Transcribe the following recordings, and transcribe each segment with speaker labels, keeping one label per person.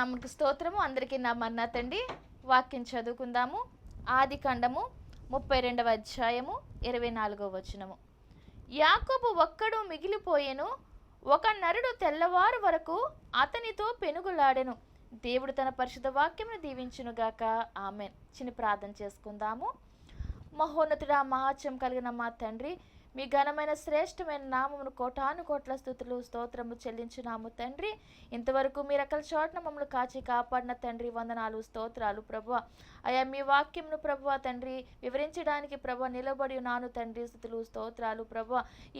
Speaker 1: నామకు స్తోత్రము. అందరికీ నా మన్నాతండి. వాక్యం చదువుకుందాము. ఆది కాండము 32వ అధ్యాయము 24వ వచనము. యాకోబు ఒక్కడు మిగిలిపోయెను, ఒక నరుడు తెల్లవారు వరకు అతనితో పెనుగులాడెను. దేవుడు తన పరిశుద్ధ వాక్యమును దీవించునుగాక. ఆమెన్. చిన్న ప్రార్థన చేసుకుందాము. మహోన్నతుడా, మహాత్యం కలిగిన మా తండ్రి, మీ ఘనమైన శ్రేష్టమైన నామమును కోటాను కోట్ల స్తుతులు స్తోత్రము చెల్లించున్నాము తండ్రి. ఇంతవరకు మీరు అక్కల చోట్న మమ్మల్ని కాచి కాపాడిన తండ్రి, వందనాలు స్తోత్రాలు ప్రభువ. అయా మీ వాక్యమును ప్రభువ తండ్రి వివరించడానికి ప్రభువ నిలబడి ఉన్నాను తండ్రి. స్తుతులు స్తోత్రాలు ప్రభువ.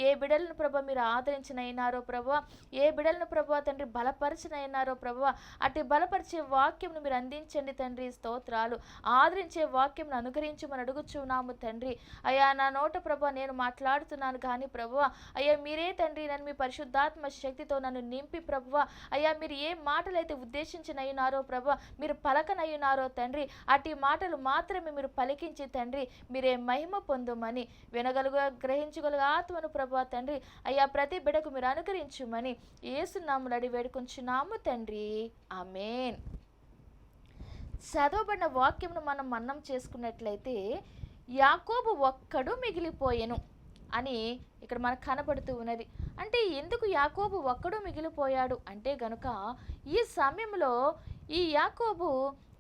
Speaker 1: ఏ బిడలను ప్రభువ మీరు ఆదరించినైనారో ప్రభువ, ఏ బిడలను ప్రభువ తండ్రి బలపరిచినైనారో ప్రభువ, అటు బలపరిచే వాక్యమును మీరు అందించండి తండ్రి. స్తోత్రాలు. ఆదరించే వాక్యమును అనుగ్రహించమని అడుగుచున్నాము తండ్రి. అయా నా నోట ప్రభువ నేను మాట్లాడుతున్నాను కానీ ప్రభువ, అయ్యా మీరే తండ్రి నన్ను మీ పరిశుద్ధాత్మ శక్తితో నన్ను నింపి ప్రభువ, అయ్యా మీరు ఏ మాటలైతే ఉద్దేశించినయ్యున్నారో ప్రభువ, మీరు పలకనయ్యున్నారో తండ్రి, అటు మాటలు మాత్రమే మీరు పలికించి తండ్రి మీరే మహిమ పొందుమని, వినగలుగా గ్రహించగలుగు ఆత్మను ప్రభువ తండ్రి అయ్యా ప్రతి బిడకు మీరు అనుగ్రహించుమని యేసునామములో అడిగి వేడుకొంచున్నాము తండ్రి. ఆమేన్. చదవబడిన వాక్యమును మనం మన్నం చేసుకున్నట్లయితే యాకోబు ఒక్కడు మిగిలిపోయెను అని ఇక్కడ మనకు కనబడుతూ ఉన్నది. అంటే ఎందుకు యాకోబు ఒక్కడు మిగిలిపోయాడు అంటే గనుక, ఈ సమయంలో ఈ యాకోబు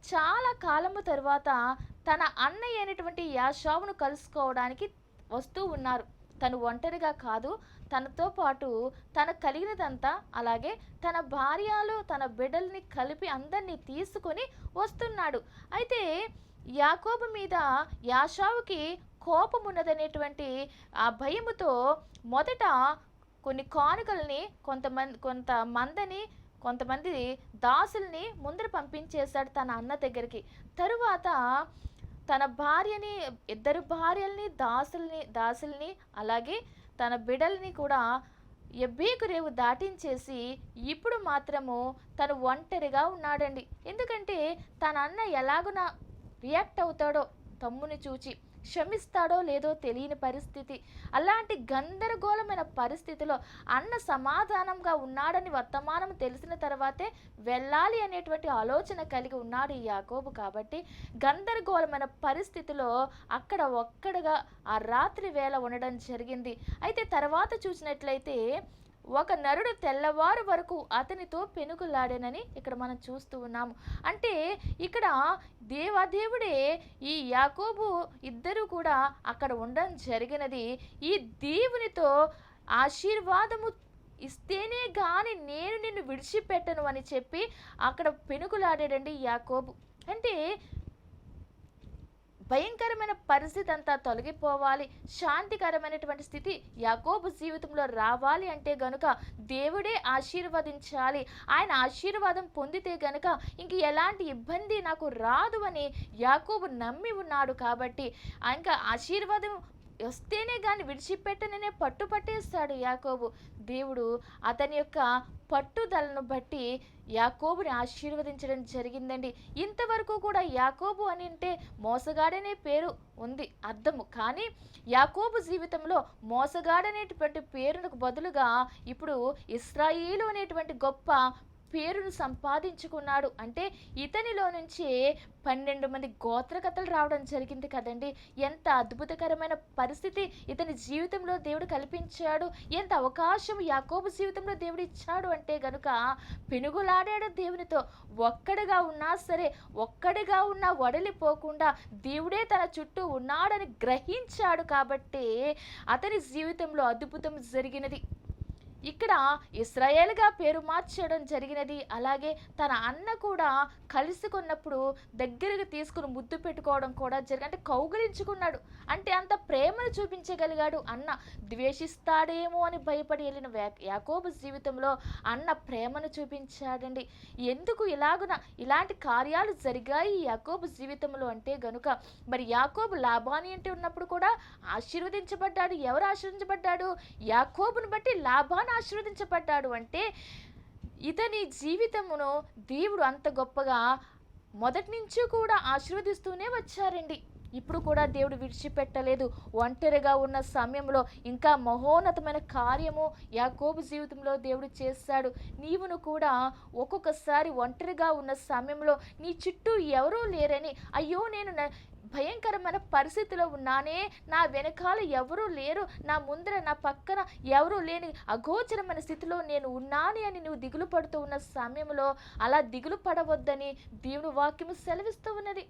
Speaker 1: చాలా కాలము తరువాత తన అన్నయ్య అయినటువంటి యాషావును కలుసుకోవడానికి వస్తూ ఉన్నారు. తను ఒంటరిగా కాదు, తనతో పాటు తనకు కలిగినదంతా, అలాగే తన భార్యలు తన బిడ్డల్ని కలిపి అందరినీ తీసుకొని వస్తున్నాడు. అయితే యాకోబు మీద యాషావుకి కోపం ఉన్నదనేటువంటి ఆ భయముతో మొదట కొన్ని కానుకల్ని కొంతమంది దాసుల్ని ముందర పంపించేశాడు తన అన్న దగ్గరికి. తరువాత తన భార్యని, ఇద్దరు భార్యల్ని, దాసుల్ని అలాగే తన బిడ్డల్ని కూడా ఎబ్బేకు రేవు దాటించేసి ఇప్పుడు మాత్రము తను ఒంటరిగా ఉన్నాడండి. ఎందుకంటే తన అన్న ఎలాగున రియాక్ట్ అవుతాడో, తమ్ముని చూచి క్షమిస్తాడో లేదో తెలియని పరిస్థితి. అలాంటి గందరగోళమైన పరిస్థితిలో అన్న సమాధానంగా ఉన్నాడని వర్తమానం తెలిసిన తర్వాతే వెళ్ళాలి అనేటువంటి ఆలోచన కలిగి ఉన్నాడు ఈ యాకోబు. కాబట్టి గందరగోళమైన పరిస్థితిలో అక్కడ ఒక్కడుగా ఆ రాత్రి వేళ ఉండడం జరిగింది. అయితే తర్వాత చూసినట్లయితే ఒక నరుడు తెల్లవారు వరకు అతనితో పెనుగులాడేనని ఇక్కడ మనం చూస్తూ ఉన్నాము. అంటే ఇక్కడ దేవాదేవుడే ఈ యాకోబు ఇద్దరు కూడా అక్కడ ఉండడం జరిగినది. ఈ దేవునితో ఆశీర్వాదము ఇస్తేనే గాని నేను నిన్ను విడిచిపెట్టను అని చెప్పి అక్కడ పెనుగులాడాడండి యాకోబు. అంటే భయంకరమైన పరిస్థితి అంతా తొలగిపోవాలి, శాంతికరమైనటువంటి స్థితి యాకోబు జీవితంలో రావాలి అంటే గనుక దేవుడే ఆశీర్వదించాలి. ఆయన ఆశీర్వాదం పొందితే గనుక ఇంక ఎలాంటి ఇబ్బంది నాకు రాదు అని యాకోబు నమ్మి ఉన్నాడు. కాబట్టి ఇంకా ఆశీర్వాదం వస్తేనే కానీ విడిచిపెట్టననే పట్టుపట్టేస్తాడు యాకోబు. దేవుడు అతని యొక్క పట్టుదలను బట్టి యాకోబుని ఆశీర్వదించడం జరిగిందండి. ఇంతవరకు కూడా యాకోబు అని అంటే మోసగాడనే పేరు ఉంది అర్థము. కానీ యాకోబు జీవితంలో మోసగాడనేటువంటి పేరునకు బదులుగా ఇప్పుడు ఇశ్రాయేలు అనేటువంటి గొప్ప పేరును సంపాదించుకున్నాడు. అంటే ఇతనిలో నుంచి 12 మంది గోత్రకథలు రావడం జరిగింది కదండి. ఎంత అద్భుతకరమైన పరిస్థితి ఇతని జీవితంలో దేవుడు కల్పించాడు, ఎంత అవకాశం యాకోబు జీవితంలో దేవుడు ఇచ్చాడు అంటే గనుక పెనుగులాడాడు దేవునితో. ఒక్కడిగా ఉన్నా సరే, ఒక్కడిగా ఉన్నా వడలిపోకుండా దేవుడే తన చుట్టూ ఉన్నాడని గ్రహించాడు. కాబట్టి అతని జీవితంలో అద్భుతం జరిగినది. ఇక్కడ ఇశ్రాయేలుగా పేరు మార్చడం జరిగినది. అలాగే తన అన్న కూడా కలుసుకున్నప్పుడు దగ్గరకు తీసుకుని ముద్దు పెట్టుకోవడం కూడా అంటే కౌగిలించుకున్నాడు. అంటే అంత ప్రేమను చూపించగలిగాడు. అన్న ద్వేషిస్తాడేమో అని భయపడి వెళ్ళిన యాకోబు జీవితంలో అన్న ప్రేమను చూపించాడండి. ఎందుకు ఇలాంటి కార్యాలు జరిగాయి యాకోబు జీవితంలో అంటే గనుక, మరి యాకోబు లాబాని అంటే ఉన్నప్పుడు కూడా ఆశీర్వదించబడ్డాడు. ఎవరు ఆశీర్వదించబడ్డాడు? యాకోబును బట్టి లాబాను ఆశీర్వదించబడ్డాడు. అంటే ఇతని జీవితమును దేవుడు అంత గొప్పగా మొదటి నుంచి కూడా ఆశీర్వదిస్తూనే వచ్చారండి. ఇప్పుడు కూడా దేవుడు విడిచిపెట్టలేదు. ఒంటరిగా ఉన్న సమయంలో ఇంకా మహోన్నతమైన కార్యము యాకోబు జీవితంలో దేవుడు చేశాడు. నీవును కూడా ఒక్కొక్కసారి ఒంటరిగా ఉన్న సమయంలో నీ చుట్టూ ఎవరూ లేరని, అయ్యో నేను భయంకరమైన పరిస్థితిలో ఉన్నానే, నా వెనకాల ఎవరూ లేరు, నా ముందర నా పక్కన ఎవరూ లేని అగోచరమైన స్థితిలో నేను ఉన్నాను అని నువ్వు దిగులు పడుతూ ఉన్న సమయంలో అలా దిగులు పడవద్దని దేవుని వాక్యము సెలవిస్తూ ఉన్నది.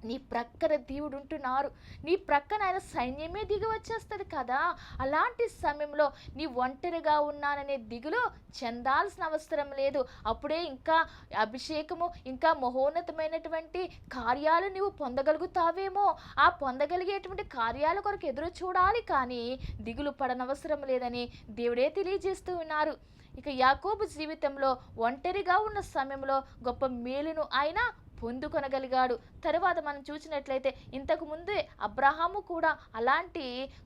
Speaker 1: నీ ప్రక్కన దేవుడు ఉంటున్నారు, నీ ప్రక్కన ఆయన సైన్యమే దిగి వచ్చేస్తుంది కదా. అలాంటి సమయంలో నీ ఒంటరిగా ఉన్నాననే దిగులు చెందాల్సిన అవసరం లేదు. అప్పుడే ఇంకా అభిషేకము, ఇంకా మహోన్నతమైనటువంటి కార్యాలు నీవు పొందగలుగుతావేమో. ఆ పొందగలిగేటువంటి కార్యాల కొరకు ఎదురు చూడాలి, కానీ దిగులు పడనవసరం లేదని దేవుడే తెలియజేస్తూ ఉన్నారు. ఇక యాకోబు జీవితంలో ఒంటరిగా ఉన్న సమయంలో గొప్ప మేలును ఆయన పొందుకొనగలిగాడు. తర్వాత మనం చూసినట్లయితే ఇంతకు ముందే అబ్రహాము కూడా అలాంటి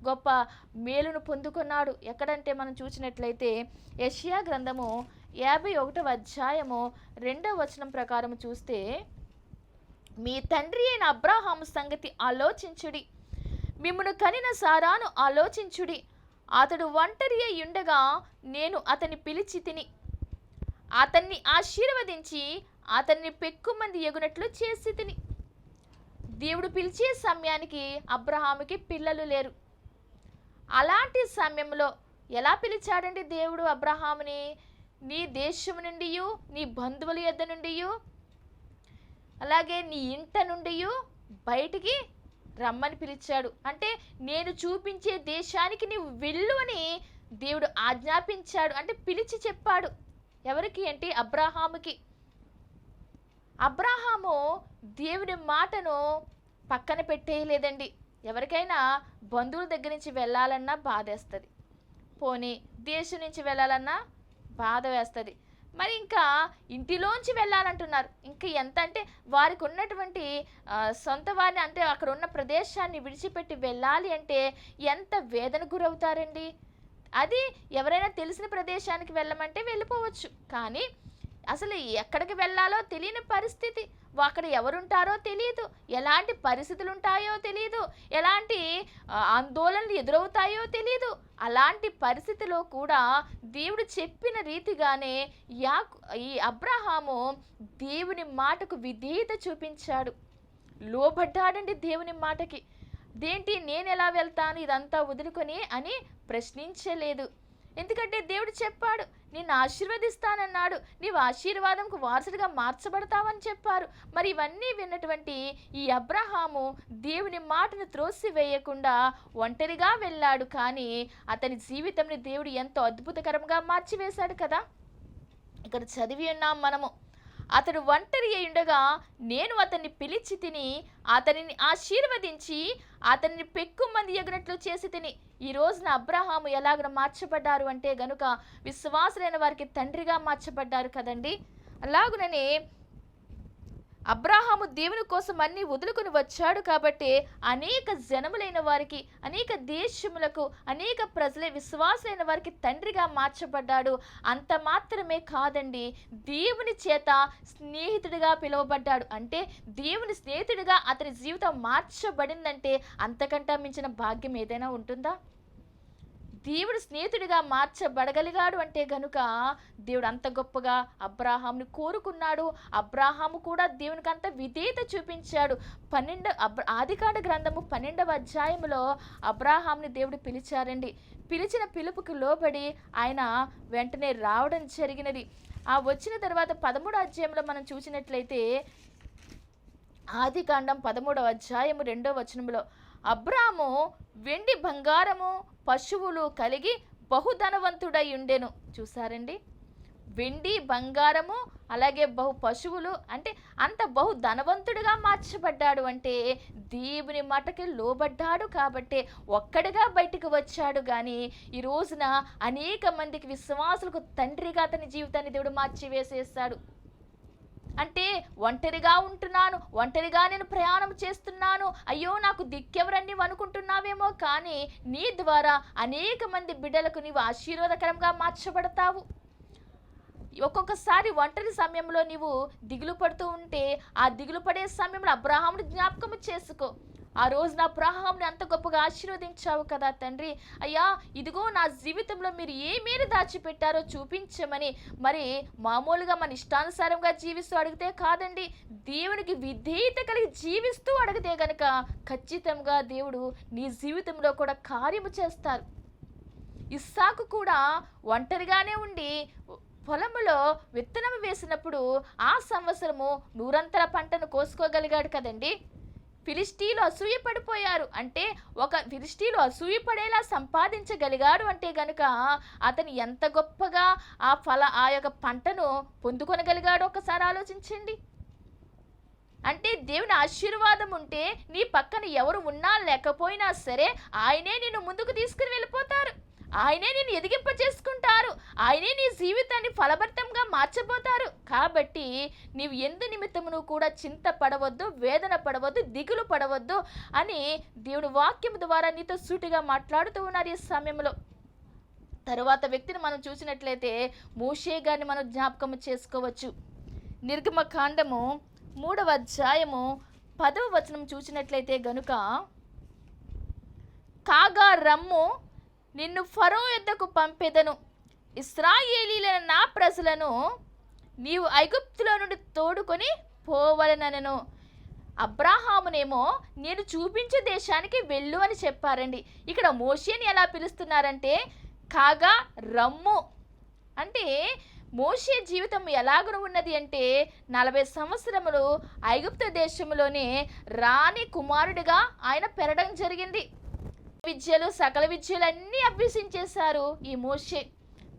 Speaker 1: గొప్ప మేలును పొందుకున్నాడు. ఎక్కడంటే మనం చూసినట్లయితే యెషయా గ్రంథము 51వ అధ్యాయము 2వ వచనం ప్రకారం చూస్తే, మీ తండ్రి అయిన అబ్రహాము సంగతి ఆలోచించుడి, మిమ్మును కనిన సారాను ఆలోచించుడి. అతడు ఒంటరి అయి ఉండగా నేను అతన్ని పిలిచి తిని అతన్ని ఆశీర్వదించి అతన్ని పెక్కుమంది ఎగునట్లు చేసి తిని. దేవుడు పిలిచే సమయానికి అబ్రహాముకి పిల్లలు లేరు. అలాంటి సమయంలో ఎలా పిలిచాడండి దేవుడు అబ్రహాముని? నీ దేశం నుండి, నీ బంధువుల యొద్ద నుండి, అలాగే నీ ఇంట నుండి బయటికి రమ్మని పిలిచాడు. అంటే నేను చూపించే దేశానికి నీవు వెళ్ళు అని దేవుడు ఆజ్ఞాపించాడు. అంటే పిలిచి చెప్పాడు. ఎవరికి అంటే అబ్రహాముకి. అబ్రహాము దేవుని మాటను పక్కన పెట్టేయలేదండి. ఎవరికైనా బంధువుల దగ్గర నుంచి వెళ్ళాలన్నా బాధేస్తుంది, పోనీ దేశం నుంచి వెళ్ళాలన్నా బాధ వేస్తుంది. మరి ఇంకా ఇంటిలోంచి వెళ్ళాలంటున్నారు. ఇంకా ఎంత అంటే వారికి ఉన్నటువంటి సొంత వారిని, అంటే అక్కడ ఉన్న ప్రదేశాన్ని విడిచిపెట్టి వెళ్ళాలి అంటే ఎంత వేదన గురవుతారండి. అది ఎవరైనా తెలిసిన ప్రదేశానికి వెళ్ళమంటే వెళ్ళిపోవచ్చు, కానీ అసలు ఎక్కడికి వెళ్ళాలో తెలియని పరిస్థితి, అక్కడ ఎవరుంటారో తెలియదు, ఎలాంటి పరిస్థితులు ఉంటాయో తెలియదు, ఎలాంటి ఆందోళనలు ఎదురవుతాయో తెలియదు. అలాంటి పరిస్థితిలో కూడా దేవుడు చెప్పిన రీతిగానే ఈ అబ్రహాము దేవుని మాటకు విధేయత చూపించాడు, లోబడ్డాడండి దేవుని మాటకి. దేంటి నేను ఎలా వెళ్తాను ఇదంతా వదులుకొని అని ప్రశ్నించలేదు. ఎందుకంటే దేవుడు చెప్పాడు, నిన్ను ఆశీర్వదిస్తానన్నాడు, నీవు ఆశీర్వాదంకు వారసుడిగా మార్చబడతావని చెప్పారు. మరి ఇవన్నీ విన్నటువంటి ఈ అబ్రహాము దేవుని మాటను త్రోసివేయకుండా ఒంటరిగా వెళ్ళాడు. కానీ అతని జీవితంని దేవుడు ఎంతో అద్భుతకరంగా మార్చివేశాడు కదా. ఇక్కడ చదివి ఉన్నాం మనము, అతడు ఒంటరి అయ్యుండగా నేను అతన్ని పిలిచి తిని అతనిని ఆశీర్వదించి అతన్ని పెక్కుమంది ఎగినట్లు చేసి తిని. ఈ రోజున అబ్రహాము ఎలాగ మార్చబడ్డారు అంటే గనుక విశ్వాసులైన వారికి తండ్రిగా మార్చబడ్డారు కదండి. అలాగుననే అబ్రహాము దేవుని కోసం అన్ని వదులుకొని వచ్చాడు కాబట్టి అనేక జనములైన వారికి, అనేక దేశములకు, అనేక ప్రజలే విశ్వాసులైన వారికి తండ్రిగా మార్చబడ్డాడు. అంత మాత్రమే కాదండి, దేవుని చేత స్నేహితుడిగా పిలువబడ్డాడు. అంటే దేవుని స్నేహితుడిగా అతని జీవితం మార్చబడిందంటే అంతకంటే మించిన భాగ్యం ఏదైనా ఉంటుందా? దేవుడు స్నేహితుడిగా మార్చబడగలిగాడు అంటే గనుక దేవుడు అంత గొప్పగా అబ్రాహాముని కోరుకున్నాడు. అబ్రాహాము కూడా దేవునికి అంత విధేయత చూపించాడు. ఆదికాండ గ్రంథము 12వ అధ్యాయంలో అబ్రాహాముని దేవుడు పిలిచారండి. పిలిచిన పిలుపుకి లోబడి ఆయన వెంటనే రావడం జరిగినది. ఆ వచ్చిన తర్వాత 13వ అధ్యాయంలో మనం చూసినట్లయితే ఆదికాండం 13వ అధ్యాయము 2వ వచనంలో అబ్రాము వెండి బంగారము పశువులు కలిగి బహుధనవంతుడై ఉండెను. చూసారండి, వెండి బంగారము అలాగే పశువులు, అంటే అంత బహుధనవంతుడిగా మార్చబడ్డాడు. అంటే దేవుని మాటకి లోబడ్డాడు కాబట్టి ఒక్కడిగా బయటికి వచ్చాడు. కానీ ఈ రోజున అనేక మందికి విశ్వాసులకు తండ్రిగా అతని జీవితాన్ని దేవుడు మార్చివేసేస్తాడు. అంటే ఒంటరిగా ఉంటున్నాను, ఒంటరిగా నేను ప్రయాణం చేస్తున్నాను, అయ్యో నాకు దిక్కెవరని అనుకుంటున్నావేమో, కానీ నీ ద్వారా అనేక మంది బిడ్డలకు నీవు ఆశీర్వాదకరంగా మార్చబడతావు. ఒక్కొక్కసారి ఒంటరి సమయంలో నీవు దిగులు పడుతూ ఉంటే ఆ దిగులు పడే సమయంలో అబ్రహాముని జ్ఞాపకం చేసుకో. ఆ రోజున అబ్రహాంని అంత గొప్పగా ఆశీర్వదించావు కదా తండ్రి. అయ్యా, ఇదిగో నా జీవితంలో మీరు ఏమేమి దాచిపెట్టారో చూపించమని, మరి మామూలుగా మన ఇష్టానుసారంగా జీవిస్తూ అడిగితే కాదండి, దేవునికి విధేయత కలిగి జీవిస్తూ అడిగితే గనక ఖచ్చితంగా దేవుడు నీ జీవితంలో కూడా కార్యము చేస్తారు. ఇస్సాకు కూడా ఒంటరిగానే ఉండి పొలములో విత్తనం వేసినప్పుడు ఆ సంవత్సరము నూరంతల పంటను కోసుకోగలిగాడు కదండి. ఫిలిస్టీలు అసూయ పడిపోయారు అంటే, ఒక ఫిలిస్టీలు అసూయ పడేలా సంపాదించగలిగాడు అంటే గనుక అతను ఎంత గొప్పగా ఆ యొక్క పంటను పొందుకొనగలిగాడు ఒకసారి ఆలోచించండి. అంటే దేవుని ఆశీర్వాదం ఉంటే నీ పక్కన ఎవరు ఉన్నా లేకపోయినా సరే ఆయనే నిన్ను ముందుకు తీసుకుని వెళ్ళిపోతారు. ఆయనే నిన్ను ఎదిగింప చేసుకుంటారు. ఆయనే నీ జీవితాన్ని ఫలభరితంగా మార్చబోతారు. కాబట్టి నీవు ఎందు నిమిత్తమును కూడా చింత పడవద్దు, వేదన పడవద్దు, దిగులు పడవద్దు అని దేవుని వాక్యం ద్వారా నీతో సూటిగా మాట్లాడుతూ ఉన్నారు ఈ సమయంలో. తరువాత వ్యక్తిని మనం చూసినట్లయితే మోషే గారిని మనం జ్ఞాపకం చేసుకోవచ్చు. నిర్గమకాండము 3వ అధ్యాయము 10వ వచనం చూసినట్లయితే గనుక, కాగా రమ్ము, నిన్ను ఫరో యొద్దకు పంపెదను, ఇశ్రాయేలీల నా ప్రజలను నీవు ఐగుప్తులో నుండి తోడుకొని పోవలనను. అబ్రాహామునేమో నేను చూపించే దేశానికి వెళ్ళు అని చెప్పారండి. ఇక్కడ మోషేని ఎలా పిలుస్తున్నారంటే కాగా రమ్ము అంటే, మోషే జీవితం ఎలాగ ఉన్నది అంటే 40 సంవత్సరములు ఐగుప్తు దేశంలోనే రాణి కుమారుడిగా ఆయన పెరగడం జరిగింది. విద్యలు, సకల విద్యలు అన్నీ అభ్యసించేశారు ఈ మోషే.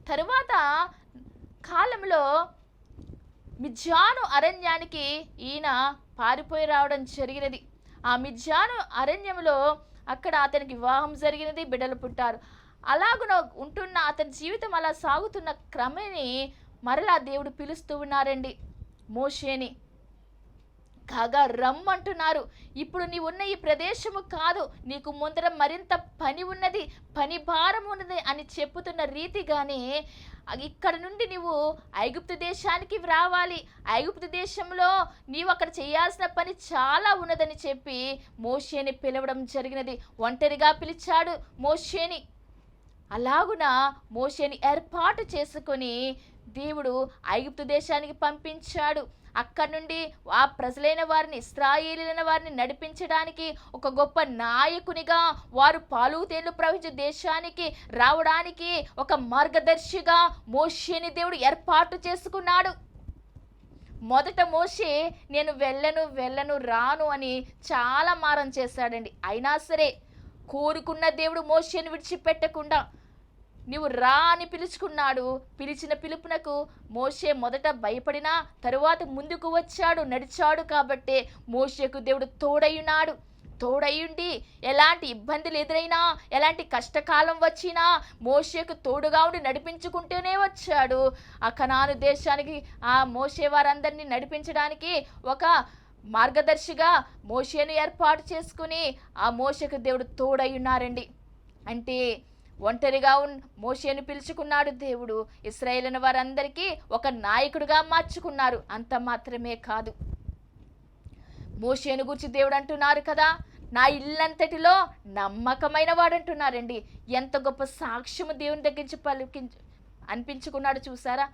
Speaker 1: తరువాత కాలంలో మిద్యాను అరణ్యానికి ఈయన పారిపోయి రావడం జరిగినది. ఆ మిద్యాను అరణ్యంలో అక్కడ అతనికి వివాహం జరిగినది, బిడ్డలు పుట్టారు. అలాగున ఉంటున్న అతని జీవితం అలా సాగుతున్న క్రమేణి మరలా దేవుడు పిలుస్తూ ఉన్నారండి మోషేని. కాగా రమ్మంటున్నారు. ఇప్పుడు నీ ఉన్న ఈ ప్రదేశము కాదు, నీకు ముందర మరింత పని ఉన్నది, పని భారం ఉన్నది అని చెప్పుతున్న రీతిగానే ఇక్కడ నుండి నీవు ఐగుప్తు దేశానికి రావాలి. ఐగుప్తు దేశంలో నీవు అక్కడ చేయాల్సిన పని చాలా ఉన్నదని చెప్పి మోషేని పిలవడం జరిగినది. ఒంటరిగా పిలిచాడు మోషేని. అలాగున మోషేని ఏర్పాటు చేసుకొని దేవుడు ఐగుప్తు దేశానికి పంపించాడు. అక్కడి నుండి ఆ ప్రజలైన వారిని, ఇశ్రాయేలీలైన వారిని నడిపించడానికి ఒక గొప్ప నాయకునిగా, వారు పాలు తేళ్లు ప్రవహించే దేశానికి రావడానికి ఒక మార్గదర్శిగా మోషేని దేవుడు ఏర్పాటు చేసుకున్నాడు. మొదట మోషే నేను వెళ్ళను రాను అని చాలా మారం చేశాడండి. అయినా సరే కోరుకున్న దేవుడు మోషేని విడిచిపెట్టకుండా నీవు రా అని పిలుచుకున్నాడు. పిలిచిన పిలుపునకు మోషే మొదట భయపడినా తరువాత ముందుకు వచ్చాడు, నడిచాడు. కాబట్టి మోషేకు దేవుడు తోడయ్యుండి ఎలాంటి ఇబ్బందులు ఎదురైనా, ఎలాంటి కష్టకాలం వచ్చినా మోషేకు తోడుగా ఉండి నడిపించుకుంటూనే వచ్చాడు. ఆ కనాను దేశానికి ఆ మోషే వారందరినీ నడిపించడానికి ఒక మార్గదర్శిగా మోషేను ఏర్పాటు చేసుకుని ఆ మోషేకు దేవుడు తోడయ్యున్నారండి. అంటే ఒంటరిగా మోషేను పిలుచుకున్నాడు దేవుడు. ఇశ్రాయేలు వారందరికీ ఒక నాయకుడిగా మార్చుకున్నారు. అంత మాత్రమే కాదు, మోషేను గురించి దేవుడు అంటున్నారు కదా, నా ఇల్లంతటిలో నమ్మకమైన వాడు అంటున్నారండి. ఎంత గొప్ప సాక్ష్యము దేవుని దగ్గర నుంచి అనిపించుకున్నాడు చూసారా.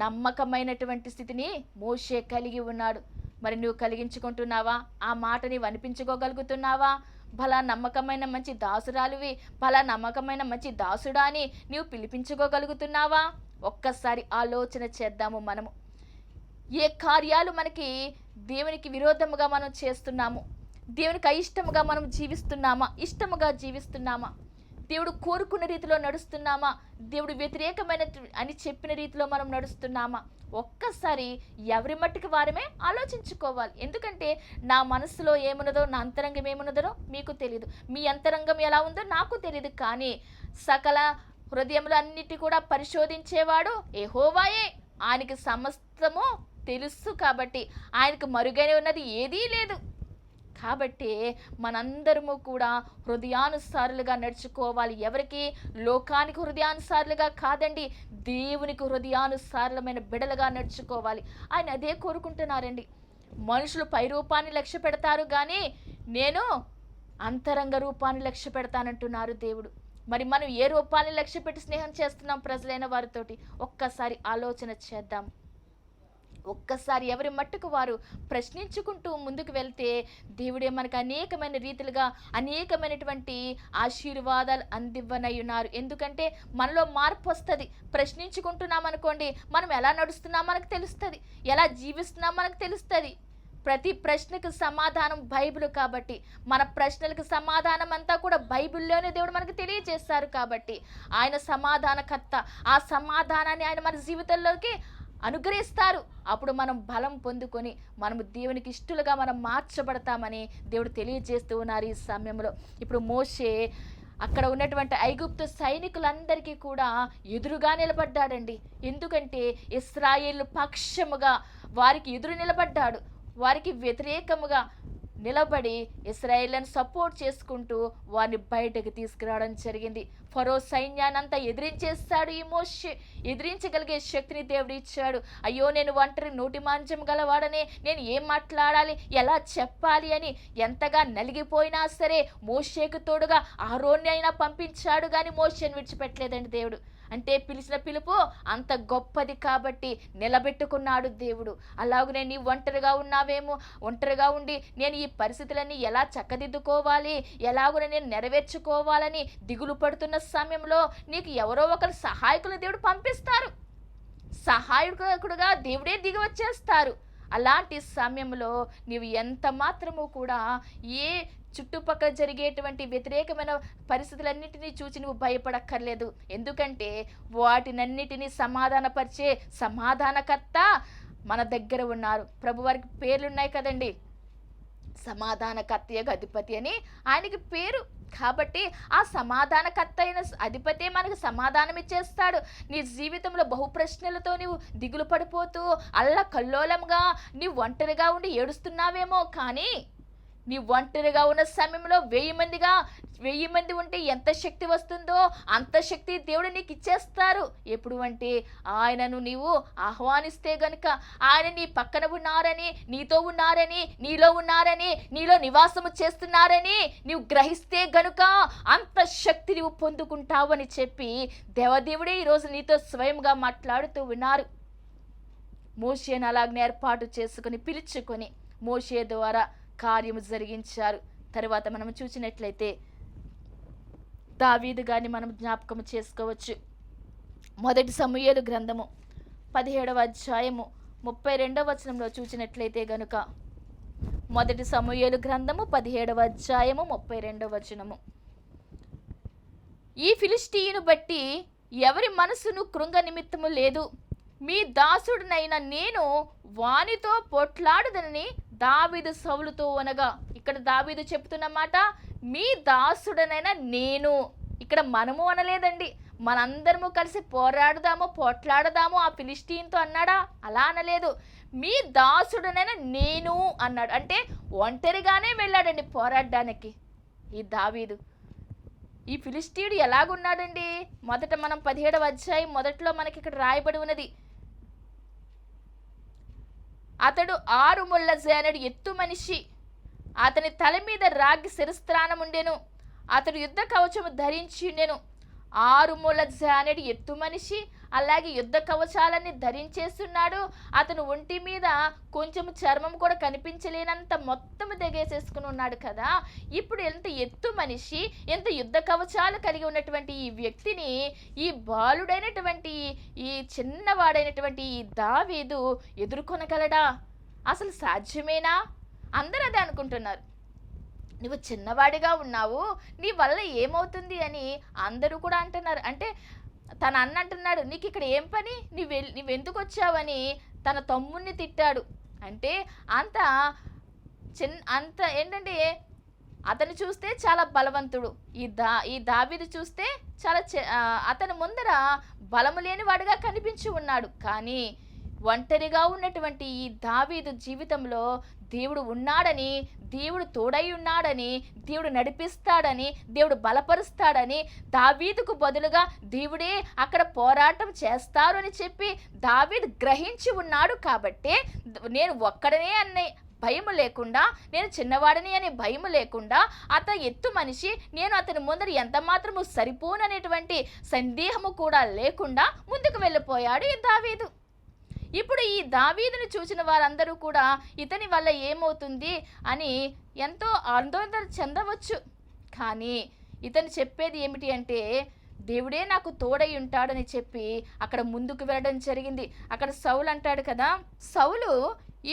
Speaker 1: నమ్మకమైనటువంటి స్థితిని మోషే కలిగి ఉన్నాడు. మరి నువ్వు కలిగించుకుంటున్నావా? ఆ మాట నీవు అనిపించుకోగలుగుతున్నావా? భలా నమ్మకమైన మంచి దాసురాలువి, భలా నమ్మకమైన మంచి దాసుడా అని నీవు పిలిపించుకోగలుగుతున్నావా? ఒక్కసారి ఆలోచన చేద్దాము. మనము ఏ కార్యాలు మనకి దేవునికి విరోధముగా మనం చేస్తున్నాము, దేవునికి అయిష్టముగా మనం జీవిస్తున్నామా, ఇష్టముగా జీవిస్తున్నామా, దేవుడు కోరుకున్న రీతిలో నడుస్తున్నామా, దేవుడు వ్యతిరేకమైన అని చెప్పిన రీతిలో మనం నడుస్తున్నామా? ఒక్కసారి ఎవరి మట్టుకు వారమే ఆలోచించుకోవాలి. ఎందుకంటే నా మనసులో ఏమున్నదో, నా అంతరంగం ఏమున్నదో మీకు తెలియదు, మీ అంతరంగం ఎలా ఉందో నాకు తెలియదు. కానీ సకల హృదయములు అన్నిటి కూడా పరిశోధించేవాడు యెహోవాయే. ఆయనకి సమస్తము తెలుసు. కాబట్టి ఆయనకు మరుగైన ఉన్నది ఏదీ లేదు. కాబట్టి మనందరము కూడా హృదయానుసారులుగా నడుచుకోవాలి. ఎవరికి? లోకానికి హృదయానుసారులుగా కాదండి, దేవునికి హృదయానుసారులమైన బిడలుగా నడుచుకోవాలి. ఆయన అదే కోరుకుంటున్నారండి. మనుషులు పై రూపాన్ని లక్ష్య పెడతారు కానీ నేను అంతరంగ రూపాన్ని లక్ష్య పెడతానంటున్నారు దేవుడు. మరి మనం ఏ రూపాన్ని లక్ష్య పెట్టి స్నేహం చేస్తున్నాం ప్రజలైన వారితోటి? ఒక్కసారి ఆలోచన చేద్దాం. ఒక్కసారి ఎవరి మట్టుకు వారు ప్రశ్నించుకుంటూ ముందుకు వెళ్తే దేవుడే మనకు అనేకమైన రీతిలుగా అనేకమైనటువంటి ఆశీర్వాదాలు అందివ్వనయ్యున్నారు. ఎందుకంటే మనలో మార్పు వస్తుంది. ప్రశ్నించుకుంటున్నాం అనుకోండి, మనం ఎలా నడుస్తున్నాం మనకు తెలుస్తుంది, ఎలా జీవిస్తున్నాం మనకు తెలుస్తుంది. ప్రతి ప్రశ్నకు సమాధానం బైబిల్ కాబట్టి మన ప్రశ్నలకు సమాధానం అంతా కూడా బైబిల్లోనే దేవుడు మనకు తెలియజేస్తారు. కాబట్టి ఆయన సమాధానకర్త. ఆ సమాధానాన్ని ఆయన మన జీవితంలోకి అనుగ్రహిస్తారు. అప్పుడు మనం బలం పొందుకొని మనము దేవునికి ఇష్టలుగా మనం మార్చబడతామని దేవుడు తెలియజేస్తూ ఉన్నారు ఈ సమయంలో. ఇప్పుడు మోషే అక్కడ ఉన్నటువంటి ఐగుప్తు సైనికులందరికీ కూడా ఎదురుగా నిలబడ్డాడండి. ఎందుకంటే ఇశ్రాయేలు పక్షముగా వారికి ఎదురు నిలబడ్డాడు. వారికి వ్యతిరేకముగా నిలబడి ఇశ్రాయేలును సపోర్ట్ చేసుకుంటూ వారిని బయటకు తీసుకురావడం జరిగింది. ఫరో సైన్యాన్ని అంతా ఎదిరించేస్తాడు ఈ మోషే. ఎదిరించగలిగే శక్తిని దేవుడు ఇచ్చాడు. అయ్యో నేను ఒంటరి నోటి మాంజం గలవాడనే, నేను ఏం మాట్లాడాలి, ఎలా చెప్పాలి అని ఎంతగా నలిగిపోయినా సరే మోషేకు తోడుగా ఆరోన్ని అయినా పంపించాడు, కానీ మోషేని విడిచిపెట్టలేదండి దేవుడు. అంటే పిలిచిన పిలుపు అంత గొప్పది కాబట్టి నిలబెట్టుకున్నాడు దేవుడు. అలాగనే నీ ఒంటరిగా ఉన్నావేమో, ఒంటరిగా ఉండి నేను ఈ పరిస్థితులన్నీ ఎలా చక్కదిద్దుకోవాలి, ఎలాగో నేను నెరవేర్చుకోవాలని దిగులు పడుతున్న సమయంలో నీకు ఎవరో ఒకరు సహాయకులు దేవుడు పంపిస్తారు. సహాయకుడుగా దేవుడే దిగి వచ్చేస్తారు. అలాంటి సమయంలో నీవు ఎంత మాత్రము కూడా ఏ చుట్టుపక్కల జరిగేటువంటి వ్యతిరేకమైన పరిస్థితులన్నింటినీ చూసి నువ్వు భయపడక్కర్లేదు. ఎందుకంటే వాటినన్నిటినీ సమాధానపరిచే సమాధానకర్త మన దగ్గర ఉన్నారు. ప్రభువారికి పేర్లు ఉన్నాయి కదండి, సమాధానకర్త అధిపతి అని ఆయనకి పేరు. కాబట్టి ఆ సమాధానకర్త అయిన అధిపతే మనకు సమాధానం ఇచ్చేస్తాడు. నీ జీవితంలో బహు ప్రశ్నలతో నీవు దిగులు పడిపోతూ అల్లకల్లోలంగా నీవు ఒంటరిగా ఉండి ఏడుస్తున్నావేమో, కానీ నీ ఒంటరిగా ఉన్న సమయంలో 1000 మంది ఉంటే ఎంత శక్తి వస్తుందో అంత శక్తి దేవుడు నీకు ఇచ్చేస్తారు. ఎప్పుడు అంటే ఆయనను నీవు ఆహ్వానిస్తే గనుక, ఆయన నీ పక్కన ఉన్నారని, నీతో ఉన్నారని, నీలో ఉన్నారని, నీలో నివాసము చేస్తున్నారని నీవు గ్రహిస్తే గనుక అంత శక్తి నీవు పొందుకుంటావని చెప్పి దేవదేవుడే ఈరోజు నీతో స్వయంగా మాట్లాడుతూ ఉన్నారు. మోషేను అలాగనే ఏర్పాటు చేసుకుని పిలుచుకొని మోషే ద్వారా కార్యము జరిగించారు. తర్వాత మనం చూసినట్లయితే దావీదు గారిని మనం జ్ఞాపకం చేసుకోవచ్చు. మొదటి సమూయేలు గ్రంథము 17వ అధ్యాయము 32వ వచనంలో చూసినట్లయితే గనుక, మొదటి సమూయేలు గ్రంథము 17వ అధ్యాయము 32వ వచనము, ఈ ఫిలిష్తీయును బట్టి ఎవరి మనసును కృంగ నిమిత్తము లేదు, మీ దాసుడినైన నేను వానితో పోట్లాడుదనని దావీదు సౌలుతో అనగా. ఇక్కడ దావీదు చెప్తున్న మాట మీ దాసుడనైనా నేను. ఇక్కడ మనము అనలేదండి, మనందరము కలిసి పోరాడుదాము, పోట్లాడదాము ఆ ఫిలిష్తీన్తో అన్నాడా? అలా అనలేదు. మీ దాసుడనైనా నేను అన్నాడు. అంటే ఒంటరిగానే వెళ్ళాడండి పోరాడడానికి ఈ దావీదు. ఈ ఫిలిష్తీయుడు ఎలాగున్నాడండి? మొదట మనం 17వ అధ్యాయం మొదట్లో మనకి ఇక్కడ రాయబడి ఉన్నది, అతడు 6 ముళ్ళ జానెడు ఎత్తు మనిషి, అతని తల మీద రాగి శిరస్త్రాణం ఉండెను, అతడు యుద్ధ కవచము ధరించి ఉండెను. 6 ముళ్ళ జానెడు ఎత్తు మనిషి, అలాగే యుద్ధ కవచాలన్నీ ధరించేస్తున్నాడు. అతను ఒంటి మీద కొంచెం చర్మం కూడా కనిపించలేనంత మొత్తం దిగేసేసుకుని ఉన్నాడు కదా. ఇప్పుడు ఎంత ఎత్తు మనిషి, ఎంత యుద్ధ కవచాలు కలిగి ఉన్నటువంటి ఈ వ్యక్తిని ఈ బాలుడైనటువంటి ఈ చిన్నవాడైనటువంటి ఈ దావీదు ఎదుర్కొనగలడా? అసలు సాధ్యమేనా? అందరూ అదే అనుకుంటున్నారు. నువ్వు చిన్నవాడిగా ఉన్నావు, నీ వల్ల ఏమవుతుంది అని అందరూ కూడా అంటున్నారు. అంటే తన అన్న అంటున్నాడు, నీకు ఇక్కడ ఏం పని, నువ్వెందుకు వచ్చావని తన తమ్ముడిని తిట్టాడు. అంటే అంత ఏంటంటే అతను చూస్తే చాలా బలవంతుడు, ఈ దావీదు చూస్తే చాలా అతని ముందర బలము లేని వాడిగా కనిపించి ఉన్నాడు. కానీ ఒంటరిగా ఉన్నటువంటి ఈ దావీదు జీవితంలో దేవుడు ఉన్నాడని, దేవుడు తోడై ఉన్నాడని, దేవుడు నడిపిస్తాడని, దేవుడు బలపరుస్తాడని, దావీదుకు బదులుగా దేవుడే అక్కడ పోరాటం చేస్తారు అని చెప్పి దావీదు గ్రహించి ఉన్నాడు. కాబట్టే నేను ఒక్కడనే భయం లేకుండా, నేను చిన్నవాడిని అనే భయం లేకుండా, అతను ఎత్తు మనిషి, నేను అతని ముందర ఎంత మాత్రము సరిపోననేటువంటి సందేహము కూడా లేకుండా ముందుకు వెళ్ళిపోయాడు ఈ దావీదు. ఇప్పుడు ఈ దావీదుని చూసిన వారందరూ కూడా ఇతని వల్ల ఏమవుతుంది అని ఎంతో ఆందోళన చెందవచ్చు. కానీ ఇతను చెప్పేది ఏమిటి అంటే, దేవుడే నాకు తోడై ఉంటాడని చెప్పి అక్కడ ముందుకు వెళ్ళడం జరిగింది. అక్కడ సౌలు అంటాడు కదా, సౌలు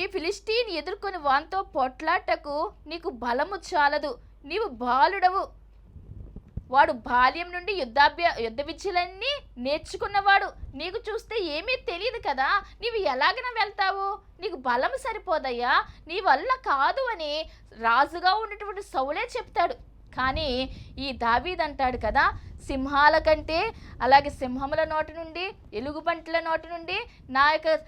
Speaker 1: ఈ ఫిలిష్తీని ఎదుర్కొని వానితో పోట్లాటకు నీకు బలము చాలదు, నీవు బాలుడవు. వాడు బాల్యం నుండి యుద్ధ విద్యలన్నీ నేర్చుకున్నవాడు, నీకు చూస్తే ఏమీ తెలియదు కదా, నీవు ఎలాగన వెళ్తావు, నీకు బలం సరిపోదయ్యా, నీ వల్ల కాదు అని రాజుగా ఉన్నటువంటి సౌలే చెప్తాడు. కానీ ఈ దావీదు అంటాడు కదా, సింహాల కంటే, అలాగే సింహముల నోటి నుండి, ఎలుగుబంట్ల నోటి నుండి నా యొక్క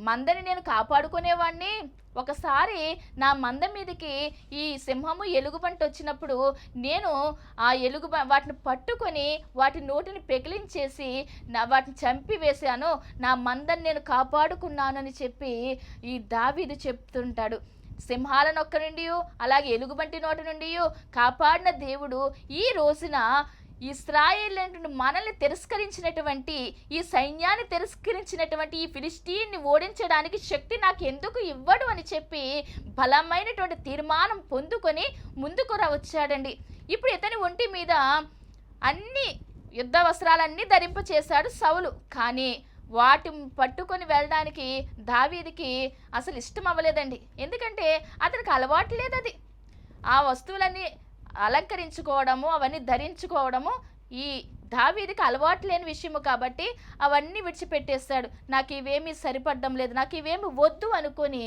Speaker 1: మందని నేను కాపాడుకునేవాడిని. ఒకసారి నా మంద మీదకి ఈ సింహము ఎలుగుబంటి వచ్చినప్పుడు నేను ఆ వాటిని పట్టుకొని వాటి నోటిని పెకిలించేసి వాటిని చంపివేశాను, నా మందని నేను కాపాడుకున్నానని చెప్పి ఈ దావీదు చెప్తుంటాడు. సింహాల నొక్క నుండి, అలాగే ఎలుగుబంటి నోటి నుండి కాపాడిన దేవుడు ఈ రోజున ఇశ్రాయేలు మనల్ని తిరస్కరించినటువంటి, ఈ సైన్యాన్ని తిరస్కరించినటువంటి ఈ ఫిలిష్తీన్ని ఓడించడానికి శక్తి నాకు ఎందుకు ఇవ్వడు అని చెప్పి బలమైనటువంటి తీర్మానం పొందుకొని ముందుకు వచ్చాడండి. ఇప్పుడు ఇతని ఒంటి మీద అన్ని యుద్ధ వస్త్రాలన్నీ ధరింపచేశాడు సౌలు. కానీ వాటి పట్టుకొని వెళ్ళడానికి దావీదుకి అసలు ఇష్టం అవ్వలేదండి. ఎందుకంటే అతనికి అలవాటు లేదు. అది ఆ వస్తువులన్నీ అలంకరించుకోవడము, అవన్నీ ధరించుకోవడము ఈ దావీదుకి అలవాటు లేని విషయము కాబట్టి అవన్నీ విడిచిపెట్టేస్తాడు. నాకు ఇవేమీ సరిపడడం లేదు, నాకు ఇవేమి వద్దు అనుకొని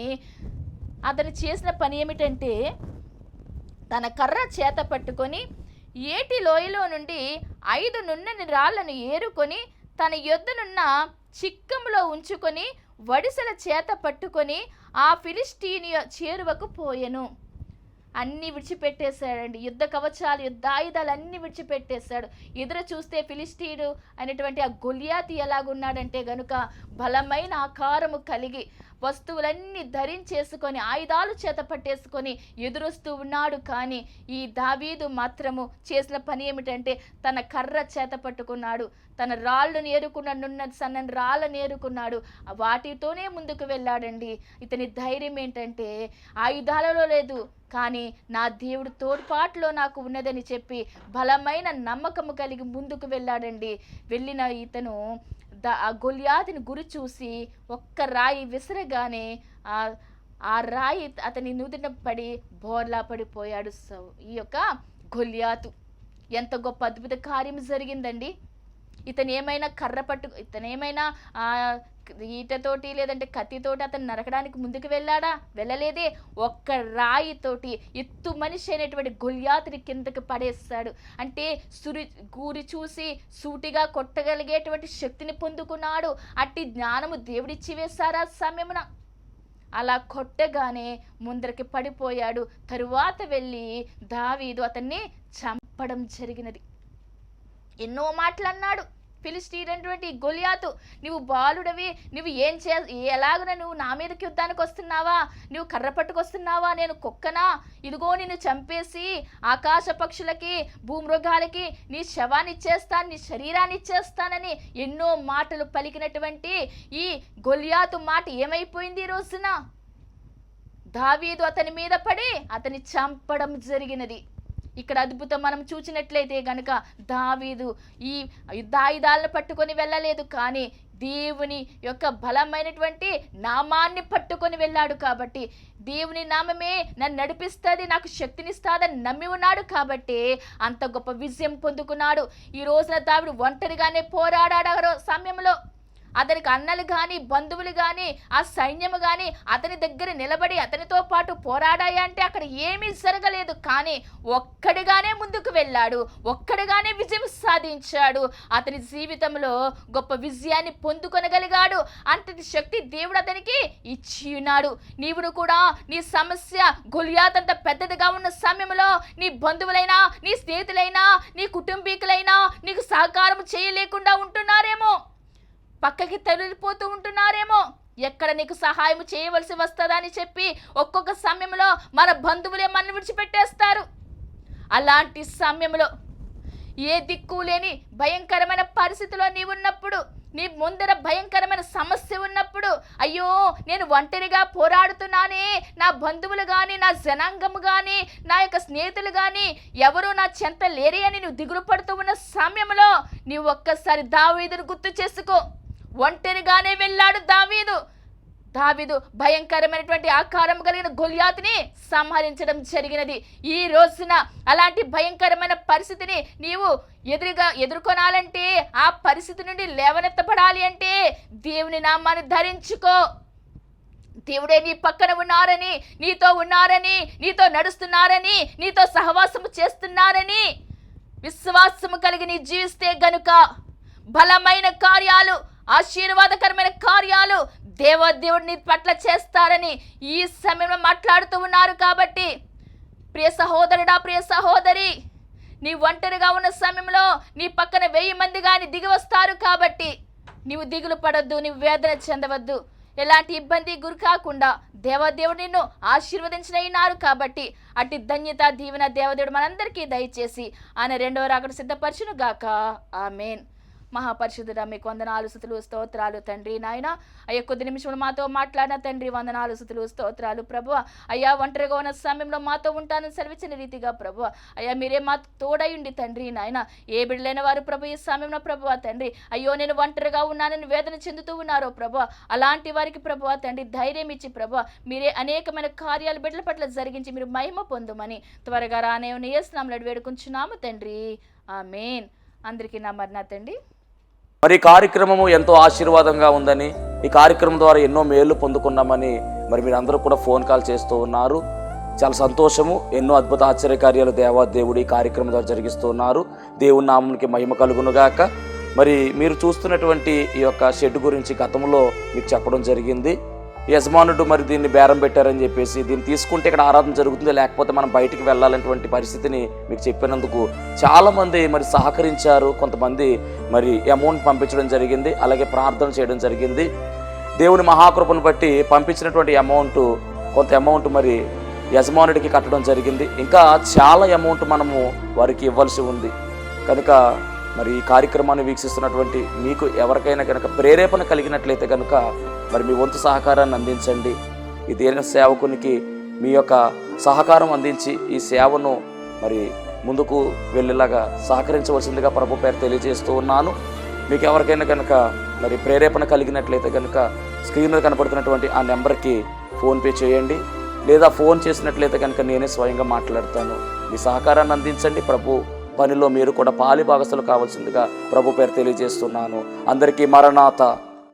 Speaker 1: అతను చేసిన పని ఏమిటంటే, తన కర్ర చేత పట్టుకొని ఏటి లోయలో నుండి 5 నున్నని రాళ్లను ఏరుకొని తన యొద్దనున్న చిక్కములో ఉంచుకొని వడిసెల చేత పట్టుకొని ఆ ఫిలిష్తీని చేరువకు పోయెను. అన్నీ విడిచిపెట్టేశాడండి. యుద్ధ కవచాలు, యుద్ధ ఆయుధాలు అన్నీ విడిచిపెట్టేశాడు. ఎదురు చూస్తే ఫిలిష్తీయుడు అనేటువంటి ఆ గొలియాతు ఎలాగున్నాడంటే గనుక బలమైన ఆకారము కలిగి వస్తువులన్నీ ధరించేసుకొని ఆయుధాలు చేత పట్టేసుకొని ఎదురొస్తూ ఉన్నాడు. కానీ ఈ దావీదు మాత్రము చేసిన పని ఏమిటంటే తన కర్ర చేత పట్టుకున్నాడు, తన రాళ్ళను ఏరుకున్న సన్నని రాళ్ళను ఏరుకున్నాడు, వాటితోనే ముందుకు వెళ్ళాడండి. ఇతని ధైర్యం ఏంటంటే ఆయుధాలలో లేదు, కానీ నా దేవుడు తోడ్పాటులో నాకు ఉన్నదని చెప్పి బలమైన నమ్మకము కలిగి ముందుకు వెళ్ళాడండి. వెళ్ళిన ఇతను ఆ గొలియాతుని గురి చూసి ఒక్క రాయి విసరగానే ఆ రాయి అతని నుదుట పడి బోర్లా పడిపోయాడు. ఈ యొక్క గొలియాతు. ఎంత గొప్ప అద్భుత కార్యం జరిగిందండి. ఇతను ఏమైనా ఈటతోటి లేదంటే కత్తితోటి అతను నరకడానికి ముందుకు వెళ్ళాడా? వెళ్ళలేదే. ఒక్క రాయితోటి ఎత్తు మనిషి అయినటువంటి గొలియాతుని కిందకి పడేస్తాడు. అంటే గురి చూసి సూటిగా కొట్టగలిగేటువంటి శక్తిని పొందుకున్నాడు. అట్టి జ్ఞానము దేవుడిచ్చి వేశారా సమయమున. అలా కొట్టగానే ముందరికి పడిపోయాడు. తరువాత వెళ్ళి దావీదు అతన్ని చంపడం జరిగినది. ఎన్నో మాటలు అన్నాడు ఫిలిష్తీయుడైనటువంటి గొలియాతు. నువ్వు బాలుడవి, నువ్వు ఎలాగున నువ్వు నా మీదకి యుద్ధానికి వస్తున్నావా, నువ్వు కర్ర పట్టుకొస్తున్నావా, నేను కుక్కనా, ఇదిగో నిన్ను చంపేసి ఆకాశ పక్షులకి భూమృగాలకి నీ శవాన్ని ఇచ్చేస్తాను, నీ శరీరాన్ని ఇచ్చేస్తానని ఎన్నో మాటలు పలికినటువంటి ఈ గొలియాతు మాట ఏమైపోయింది ఈ రోజున? దావీదు అతని మీద పడి అతన్ని చంపడం జరిగినది. ఇక్కడ అద్భుతం మనం చూసినట్లయితే గనుక దావీదు ఈ యుద్ధాయుధాలను పట్టుకొని వెళ్ళలేదు, కానీ దేవుని యొక్క బలమైనటువంటి నామాన్ని పట్టుకొని వెళ్ళాడు. కాబట్టి దేవుని నామమే నన్ను నడిపిస్తుంది, నాకు శక్తినిస్తుందని నమ్మి ఉన్నాడు. కాబట్టి అంత గొప్ప విజయం పొందుకున్నాడు. ఈ రోజున దావీదు ఒంటరిగానే పోరాడాడు. సమయంలో అతనికి అన్నలు కానీ బంధువులు కానీ ఆ సైన్యము కానీ అతని దగ్గర నిలబడి అతనితో పాటు పోరాడాయి అంటే అక్కడ ఏమీ జరగలేదు. కానీ ఒక్కడిగానే ముందుకు వెళ్ళాడు, ఒక్కడిగానే విజయం సాధించాడు. అతని జీవితంలో గొప్ప విజయాన్ని పొందుకొనగలిగాడు. అంతటి శక్తి దేవుడు అతనికి ఇచ్చి ఉన్నాడు. నీవును కూడా నీ సమస్య గొలియాతంత పెద్దదిగా ఉన్న సమయంలో నీ బంధువులైనా, నీ స్నేహితులైనా, నీ కుటుంబీకులైనా నీకు సహకారం చేయలేకుండా ఉంటున్నారేమో, పక్కకి తొలగిపోతూ ఉంటున్నారేమో, ఎక్కడ నీకు సహాయం చేయవలసి వస్తుందా అని చెప్పి ఒక్కొక్క సమయంలో మన బంధువులే మన విడిచిపెట్టేస్తారు. అలాంటి సమయంలో ఏ దిక్కు లేని భయంకరమైన పరిస్థితిలో నీవున్నప్పుడు, నీ ముందర భయంకరమైన సమస్య ఉన్నప్పుడు, అయ్యో నేను ఒంటరిగా పోరాడుతున్నానే, నా బంధువులు కానీ, నా జనాంగము కానీ, నా యొక్క స్నేహితులు కానీ ఎవరు నా చెంత లేరే అని నువ్వు దిగులు పడుతూ ఉన్న సమయంలో నీవు ఒక్కసారి దావీదును గుర్తు చేసుకో. ఒంటరిగానే వెళ్ళాడు దావీదు భయంకరమైనటువంటి ఆకారం కలిగిన గొలియాతుని సంహరించడం జరిగినది. ఈ రోజున అలాంటి భయంకరమైన పరిస్థితిని నీవు ఎదుర్కొనాలంటే, ఆ పరిస్థితి నుండి లేవనెత్తబడాలి అంటే దేవుని నామాన్ని ధరించుకో. దేవుడే నీ పక్కన ఉన్నారని, నీతో ఉన్నారని, నీతో నడుస్తున్నారని, నీతో సహవాసము చేస్తున్నారని విశ్వాసము కలిగి నీ జీవిస్తే గనుక బలమైన కార్యాలు, ఆశీర్వాదకరమైన కార్యాలు దేవుడు నీ పట్ల చేస్తారని ఈ సమయంలో మాట్లాడుతూ ఉన్నారు. కాబట్టి ప్రియ సహోదరుడా, ప్రియ సహోదరి, నీ ఒంటరిగా ఉన్న సమయంలో నీ పక్కన 1000 మంది కానీ దిగి వస్తారు. కాబట్టి నీవు దిగులు పడొద్దు, నీవు వేదన చెందవద్దు, ఎలాంటి ఇబ్బంది గురి కాకుండా దేవుడు నిన్ను ఆశీర్వదించినారు. కాబట్టి అట్టి ధన్యత దీవెన దేవదేవుడు మనందరికీ దయచేసి ఆయన 2వ రాకడ సిద్ధపరచును గాక. ఆమేన్. మహాపరిశుద్ధుడా, మీకు వందనాలు, స్తుతులు, స్తోత్రాలు తండ్రి. నాయన అయ్యా కొద్ది నిమిషములు మాతో మాట్లాడిన తండ్రి, వందనాలు, స్తుతులు, స్తోత్రాలు ప్రభువా. అయ్యా ఒంటరిగా ఉన్న సమయంలో మాతో ఉంటానని సెలవిచ్చిన రీతిగా ప్రభువా, అయ్యా మీరే మా తోడయుండి తండ్రి. నాయన ఏ బిడ్డలైన వారు ప్రభు ఈ సమయంలో ప్రభువా తండ్రి, అయ్యో నేను ఒంటరిగా ఉన్నానని వేదన చెందుతూ ఉన్నారో ప్రభువా, అలాంటి వారికి ప్రభువా తండ్రి ధైర్యం ఇచ్చి ప్రభువా మీరే అనేకమైన కార్యాలు బిడ్డల పట్ల జరిగించి మీరు మహిమ పొందుమని త్వరగా రానే యేసు నామములో వేడుకుంటున్నాము తండ్రి. ఆమేన్. అందరికీ నా తండ్రి.
Speaker 2: మరి కార్యక్రమము ఎంతో ఆశీర్వాదంగా ఉందని, ఈ కార్యక్రమం ద్వారా ఎన్నో మేళ్లు పొందుకున్నామని మరి మీరందరూ కూడా ఫోన్ కాల్ చేస్తూ ఉన్నారు. చాలా సంతోషము. ఎన్నో అద్భుత ఆశ్చర్యకార్యాలు దేవుడు ఈ కార్యక్రమం ద్వారా జరిగిస్తూ ఉన్నారు. దేవుని నామమునికి మహిమ కలుగునుగాక. మరి మీరు చూస్తున్నటువంటి ఈ యొక్క షెడ్ గురించి గతంలో మీకు చెప్పడం జరిగింది. యజమానుడు మరి దీన్ని బేరం పెట్టారని చెప్పేసి, దీన్ని తీసుకుంటే ఇక్కడ ఆరాధన జరుగుతుంది, లేకపోతే మనం బయటికి వెళ్ళాలనేటువంటి పరిస్థితిని మీకు చెప్పినందుకు చాలామంది మరి సహకరించారు. కొంతమంది మరి అమౌంట్ పంపించడం జరిగింది, అలాగే ప్రార్థన చేయడం జరిగింది. దేవుని మహాకృపను బట్టి పంపించినటువంటి కొంత అమౌంట్ మరి యజమానుడికి కట్టడం జరిగింది. ఇంకా చాలా అమౌంట్ మనము వారికి ఇవ్వాల్సి ఉంది. కనుక మరి ఈ కార్యక్రమాన్ని వీక్షిస్తున్నటువంటి మీకు ఎవరికైనా కనుక ప్రేరేపణ కలిగినట్లయితే కనుక మరి మీ వంతు సహకారాన్ని అందించండి. ఈ దీన సేవకునికి మీ యొక్క సహకారం అందించి ఈ సేవను మరి ముందుకు వెళ్ళేలాగా సహకరించవలసిందిగా ప్రభు పేరు తెలియజేస్తూ ఉన్నాను. మీకు ఎవరికైనా కనుక మరి ప్రేరేపణ కలిగినట్లయితే కనుక స్క్రీన్ మీద కనపడుతున్నటువంటి ఆ నెంబర్కి ఫోన్పే చేయండి, లేదా ఫోన్ చేసినట్లయితే కనుక నేనే స్వయంగా మాట్లాడతాను. మీ సహకారాన్ని అందించండి. ప్రభు పనిలో మీరు కూడా పాలి భాగస్తులు కావాల్సిందిగా ప్రభు పేరు తెలియజేస్తున్నాను. అందరికీ మరణాత.